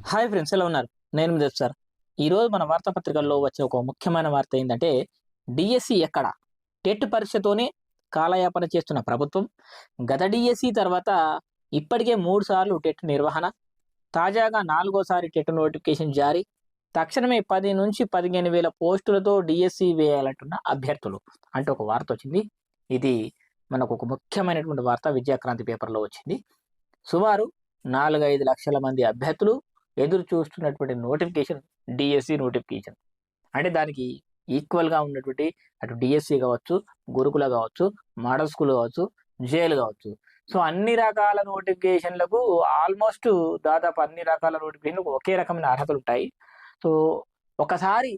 Hi friends, ఎలా ఉన్నారు? నేను మీ సార్. ఈరోజు మన వార్తాపత్రికల్లో వచ్చే ఒక ముఖ్యమైన వార్త ఏంటంటే, డిఎస్సి ఎక్కడ? టెట్ పరీక్షతోనే కాలయాపన చేస్తున్న ప్రభుత్వం. గత డిఎస్సి తర్వాత ఇప్పటికే 3 సార్లు టెట్ నిర్వహణ. తాజాగా 4వసారి టెట్ నోటిఫికేషన్ జారీ. తక్షణమే 10 నుంచి 15 వేల పోస్టులతో డిఎస్సి వేయాలంటున్న అభ్యర్థులు అంటూ ఒక వార్త వచ్చింది. ఇది మనకు ఒక ముఖ్యమైనటువంటి వార్త. విద్యాక్రాంతి పేపర్లో వచ్చింది. సుమారు 4-5 లక్షల మంది అభ్యర్థులు ఎదురు చూస్తున్నటువంటి నోటిఫికేషన్ డిఎస్సి నోటిఫికేషన్. అంటే దానికి ఈక్వల్గా ఉన్నటువంటి అటు డిఎస్సి కావచ్చు, గురుకుల కావచ్చు, మోడల్ స్కూల్ కావచ్చు, జేఎల్ కావచ్చు. సో అన్ని రకాల నోటిఫికేషన్లకు ఆల్మోస్ట్ దాదాపు అన్ని రకాల నోటిఫికేషన్లకు ఒకే రకమైన అర్హతలు ఉంటాయి. సో ఒకసారి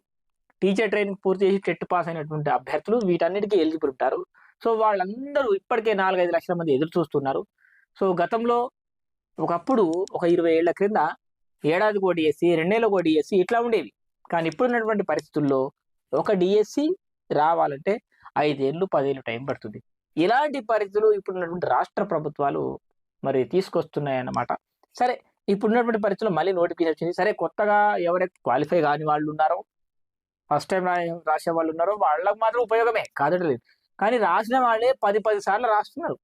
టీచర్ ట్రైనింగ్ పూర్తి చేసి టెట్ పాస్ అయినటువంటి అభ్యర్థులు వీటన్నిటికీ ఎలిజిబుల్ ఉంటారు. సో వాళ్ళందరూ ఇప్పటికే 4-5 లక్షల మంది ఎదురు చూస్తున్నారు. సో గతంలో ఒకప్పుడు ఒక 20 ఏళ్ల క్రింద ఏడాదికో డిఎస్సి, 2 నెలలకో డిఎస్సి ఇట్లా ఉండేవి. కానీ ఇప్పుడున్నటువంటి పరిస్థితుల్లో ఒక డిఎస్సి రావాలంటే 5 ఏళ్ళు, 10 ఏళ్ళు టైం పడుతుంది. ఇలాంటి పరిస్థితులు ఇప్పుడున్నటువంటి రాష్ట్ర ప్రభుత్వాలు మరి తీసుకొస్తున్నాయన్నమాట. సరే, ఇప్పుడున్నటువంటి పరిస్థితుల్లో మళ్ళీ నోటిఫికేషన్ వచ్చింది. సరే, కొత్తగా ఎవరైతే క్వాలిఫై కాని వాళ్ళు ఉన్నారో, ఫస్ట్ టైం రాసే వాళ్ళు ఉన్నారో వాళ్ళకి మాత్రం ఉపయోగమే, కాదటలేదు. కానీ రాసిన వాళ్ళే 10 సార్లు రాస్తున్నారు.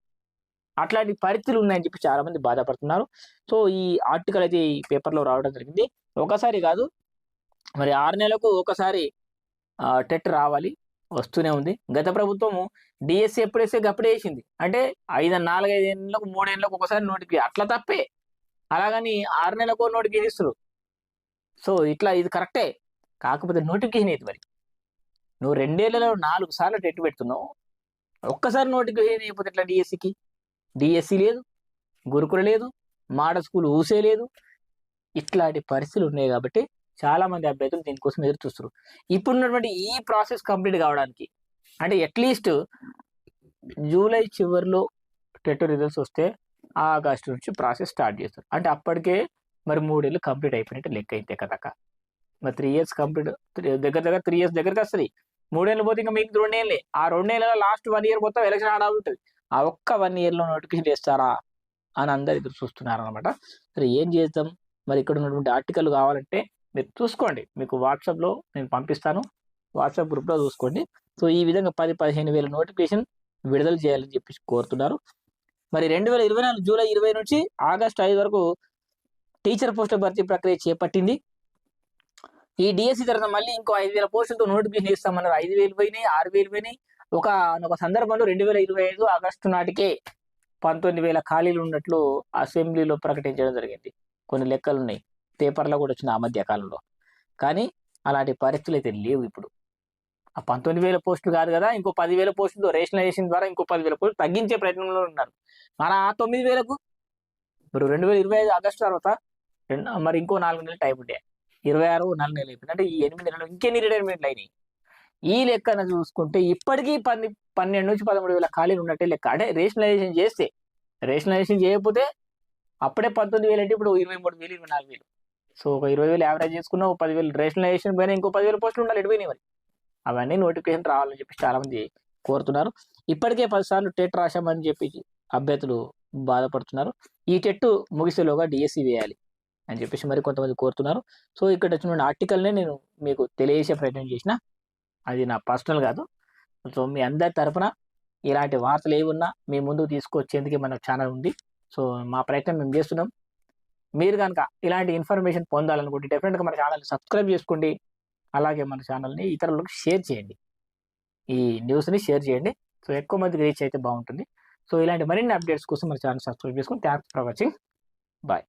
అట్లాంటి పరిస్థితులు ఉన్నాయని చెప్పి చాలా మంది బాధపడుతున్నారు. సో ఈ ఆర్టికల్ అయితే ఈ పేపర్‌లో రావడం జరిగింది. ఒకసారి కాదు, మరి 6 నెలలకు ఒకసారి టెట్ రావాలి, వస్తూనే ఉంది. గత ప్రభుత్వము డిఎస్సి ఎప్పుడేస్తే గప్పుడే ఏసింది. అంటే 4, 5 ఏళ్ళకు, 3 ఏళ్ళకు ఒకసారి నోటిఫికేషన్ అట్లా తప్పే. అలాగని 6 నెలలకో నోటిఫికేషన్ ఇస్తుర్రు. సో ఇట్లా ఇది కరెక్టే. కాకపోతే నోటిఫికేషన్ ఏది మరి? నువ్వు 2 ఏళ్లలో 4 సార్లు టెట్ పెడుతున్నావు. ఒక్కసారి నోటిఫికేషన్ ఇయ్యకపోతే ఎట్లా డిఎస్సికి? డిఎస్సి లేదు, గురుకుల లేదు, మోడల్ స్కూల్ ఊసే లేదు. ఇట్లాంటి పరిస్థితులు ఉన్నాయి కాబట్టి చాలా మంది అభ్యర్థులు దీనికోసం ఎదురు చూస్తారు. ఇప్పుడున్నటువంటి ఈ ప్రాసెస్ కంప్లీట్ కావడానికి అంటే అట్లీస్ట్ జూలై చివరిలో టెట్ రిజల్ట్స్ వస్తే ఆగస్టు నుంచి ప్రాసెస్ స్టార్ట్ చేస్తారు. అంటే అప్పటికే మరి 3 ఏళ్ళు కంప్లీట్ అయిపోయినట్టు లెక్క అయితే కదక. మరి 3 ఇయర్స్ కంప్లీట్, దగ్గర 3 ఇయర్స్ దగ్గరికి వస్తుంది. 3 ఏళ్ళు పోతే ఇంకా మీకు 2 ఏళ్ళే. ఆ 2 ఏళ్ళలో లాస్ట్ 1 ఇయర్ మొత్తం ఎలక్షన్ ఆడాలి ఉంటుంది. ఆ ఒక్క 1 ఇయర్‌లో నోటిఫికేషన్ చేస్తారా అని అందరు ఎదురు చూస్తున్నారనమాట. మరి ఏం చేద్దాం? మరి ఇక్కడ ఉన్నటువంటి ఆర్టికల్ కావాలంటే మీరు చూసుకోండి. మీకు వాట్సాప్‌లో నేను పంపిస్తాను. వాట్సాప్ గ్రూప్‌లో చూసుకోండి. సో ఈ విధంగా 10-15 వేల నోటిఫికేషన్ విడుదల చేయాలని చెప్పేసి కోరుతున్నారు. మరి 2024 జూలై 20 నుంచి ఆగస్టు 5 వరకు టీచర్ పోస్టుల భర్తీ ప్రక్రియ చేపట్టింది. ఈ డిఎస్సి తర్వాత మళ్ళీ ఇంకో 5,000 పోస్టులతో నోటిఫికేషన్ ఇస్తామన్నారు. 5,000 పోయినాయి, 6,000 పోయినాయి. ఒక సందర్భంలో 2025 ఆగస్టు నాటికే 19,000 ఖాళీలు ఉన్నట్లు అసెంబ్లీలో ప్రకటించడం జరిగింది. కొన్ని లెక్కలున్నాయి. పేపర్‌లో కూడా వచ్చింది ఆ మధ్య కాలంలో. కానీ అలాంటి పరిస్థితులు అయితే లేవు ఇప్పుడు. ఆ 19,000 పోస్టులు కాదు కదా, ఇంకో 10,000 పోస్టులతో రేషనలైజేషన్ ద్వారా ఇంకో 10,000 పోస్టులు తగ్గించే ప్రయత్నంలో ఉన్నారు. మరి ఆ 9,000కు ఇప్పుడు 2025 ఆగస్టు తర్వాత మరి ఇంకో 4 నెలలు టైం ఉండే. 26 4 నెలలు అయిపోయింది. అంటే ఈ 8 నెలలు ఇంకెన్ని రిటైర్మెంట్లు అయినాయి? ఈ లెక్కన చూసుకుంటే ఇప్పటికీ 12-13 వేల ఖాళీలు ఉన్నట్టే లెక్క. అంటే రేషనలైజేషన్ చేస్తే, రేషనలైజేషన్ చేయకపోతే అప్పుడే 19,000 అంటే ఇప్పుడు 23,000, 24,000. సో ఒక 20,000 యావరేజ్ చేసుకున్నావు, 10,000 రేషనలైజేషన్ పైన ఇంకో 10,000 పోస్టులు ఉండాలి. ఎటు పోయినాయి మరి? అవన్నీ నోటిఫికేషన్ రావాలని చెప్పి చాలా మంది కోరుతున్నారు. ఇప్పటికే 10 సార్లు టెట్ రాశామని చెప్పి అభ్యర్థులు బాధపడుతున్నారు. ఈ టెట్ ముగిసేలోగా డిఎస్సి వేయాలి అని చెప్పేసి మరి కొంతమంది కోరుతున్నారు. సో ఇక్కడ వచ్చిన ఆర్టికల్నే నేను మీకు తెలియజేసే ప్రయత్నం చేసిన. అది నా పర్సనల్ కాదు. సో మీ అందరి తరపున ఇలాంటి వార్తలు ఏవున్నా మీ ముందుకు తీసుకొచ్చేందుకే మన ఛానల్ ఉంది. సో మా ప్రయత్నం మేము చేస్తున్నాం. మీరు గనక ఇలాంటి ఇన్ఫర్మేషన్ పొందాలనుకుంటే డెఫినెట్‌గా మన ఛానల్‌ని సబ్స్క్రైబ్ చేసుకోండి. అలాగే మన ఛానల్‌ని ఇతరులకు షేర్ చేయండి. ఈ న్యూస్‌ని షేర్ చేయండి. సో ఎక్కువ మందికి రీచ్ అయితే బాగుంటుంది. సో ఇలాంటి మరిన్ని అప్డేట్స్ కోసం మన ఛానల్ సబ్స్క్రైబ్ చేసుకొని థాంక్స్ ఫర్ వాచింగ్. బాయ్.